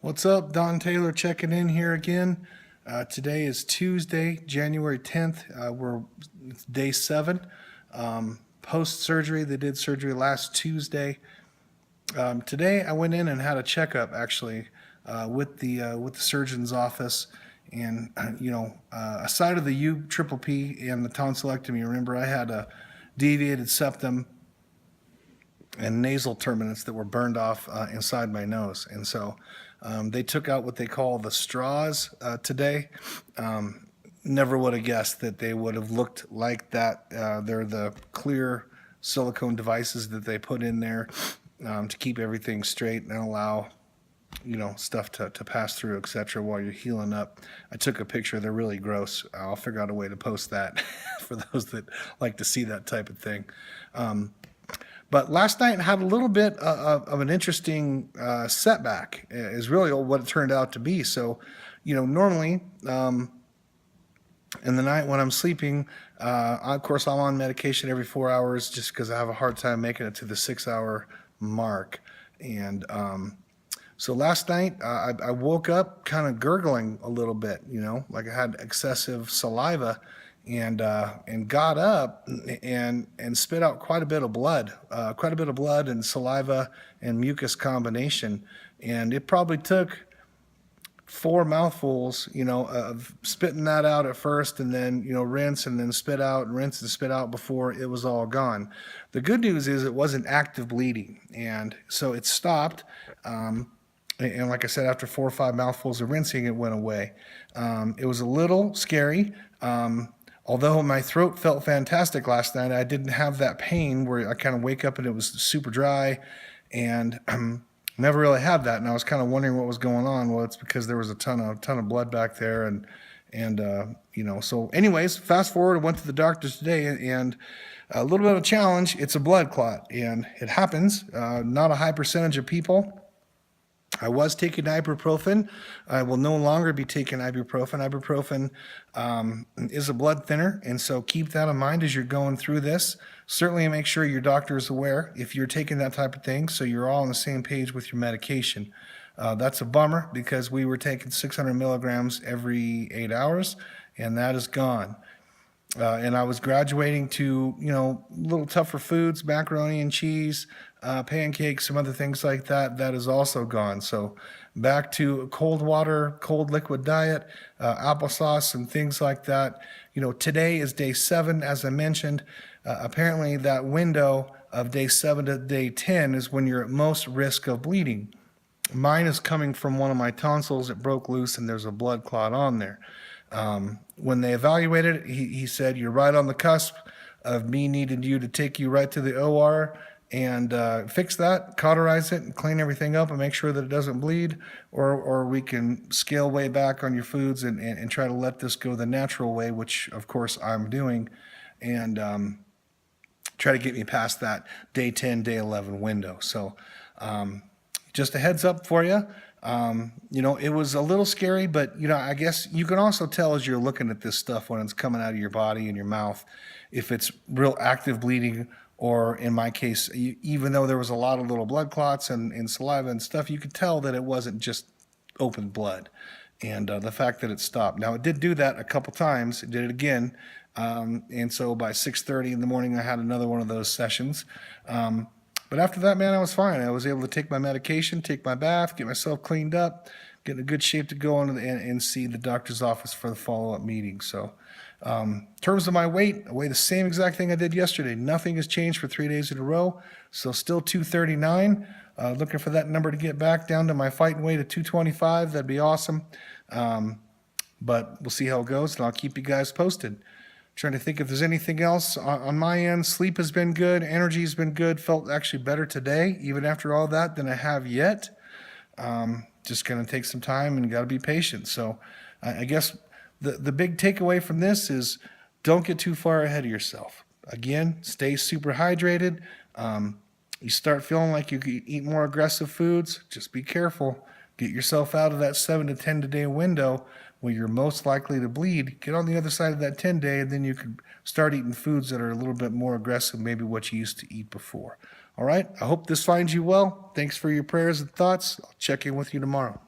What's up? Don Taylor checking in here again. Today is Tuesday, January 10th. We're day 7. Post-surgery, they did surgery last Tuesday. Today I went in and had a checkup actually with the surgeon's office. And, aside of the Uppp and the tonsillectomy, remember I had a deviated septum and nasal turbinates that were burned off inside my nose. And so they took out what they call the straws today. Never would have guessed that they would have looked like that. They're the clear silicone devices that they put in there to keep everything straight and allow stuff to pass through, etc. while you're healing up. I took a picture. They're really gross. I'll figure out a way to post that for those that like to see that type of thing. But last night I had a little bit of an interesting setback is really what it turned out to be. So, normally in the night when I'm sleeping, of course I'm on medication every 4 hours just because I have a hard time making it to the 6-hour mark. And so last night I woke up kind of gurgling a little bit, like I had excessive saliva. And got up and spit out quite a bit of blood and saliva and mucus combination. And it probably took 4 mouthfuls, of spitting that out at first and then, rinse and then spit out and rinse and spit out before it was all gone. The good news is it wasn't active bleeding. And so it stopped. And like I said, after 4 or 5 mouthfuls of rinsing, it went away. It was a little scary. Although my throat felt fantastic last night, I didn't have that pain where I kind of wake up and it was super dry, and never really had that. And I was kind of wondering what was going on. Well, it's because there was a ton of blood back there, and So, anyways, fast forward, I went to the doctor's today, and a little bit of a challenge. It's a blood clot, and it happens. Not a high percentage of people. I was taking ibuprofen. I will no longer be taking ibuprofen. Ibuprofen is a blood thinner, and so keep that in mind as you're going through this. Certainly make sure your doctor is aware if you're taking that type of thing, so you're all on the same page with your medication. That's a bummer because we were taking 600 milligrams every 8 hours, and that is gone. And I was graduating to, a little tougher foods, macaroni and cheese, pancakes, some other things like that. That is also gone. So back to cold water, cold liquid diet, applesauce and things like that. Today is day 7, as I mentioned. Apparently that window of day 7 to day 10 is when you're at most risk of bleeding. Mine is coming from one of my tonsils. It broke loose and there's a blood clot on there. When they evaluated it, he said, you're right on the cusp of me needing you to take you right to the OR and fix that, cauterize it, and clean everything up and make sure that it doesn't bleed, or we can scale way back on your foods and try to let this go the natural way, which, of course, I'm doing, and try to get me past that day 10, day 11 window. So just a heads up for you. It was a little scary, but, I guess you can also tell as you're looking at this stuff when it's coming out of your body and your mouth, if it's real active bleeding, or in my case, even though there was a lot of little blood clots and saliva and stuff, you could tell that it wasn't just open blood. And the fact that it stopped. Now, it did do that a couple times. It did it again. And so by 6:30 in the morning, I had another one of those sessions. But after that, man, I was fine. I was able to take my medication, take my bath, get myself cleaned up, get in a good shape to go on and see the doctor's office for the follow-up meeting. So in terms of my weight, I weigh the same exact thing I did yesterday. Nothing has changed for 3 days in a row. So still 239. Looking for that number to get back down to my fighting weight of 225. That'd be awesome. But we'll see how it goes, and I'll keep you guys posted. Trying to think if there's anything else on my end. Sleep has been good. Energy has been good. Felt actually better today, even after all that, than I have yet. Just going to take some time and got to be patient. So I guess the big takeaway from this is don't get too far ahead of yourself. Again, stay super hydrated. You start feeling like you could eat more aggressive foods, just be careful. Get yourself out of that 7 to 10 day window where you're most likely to bleed. Get on the other side of that 10 day, and then you can start eating foods that are a little bit more aggressive, maybe what you used to eat before. All right, I hope this finds you well. Thanks for your prayers and thoughts. I'll check in with you tomorrow.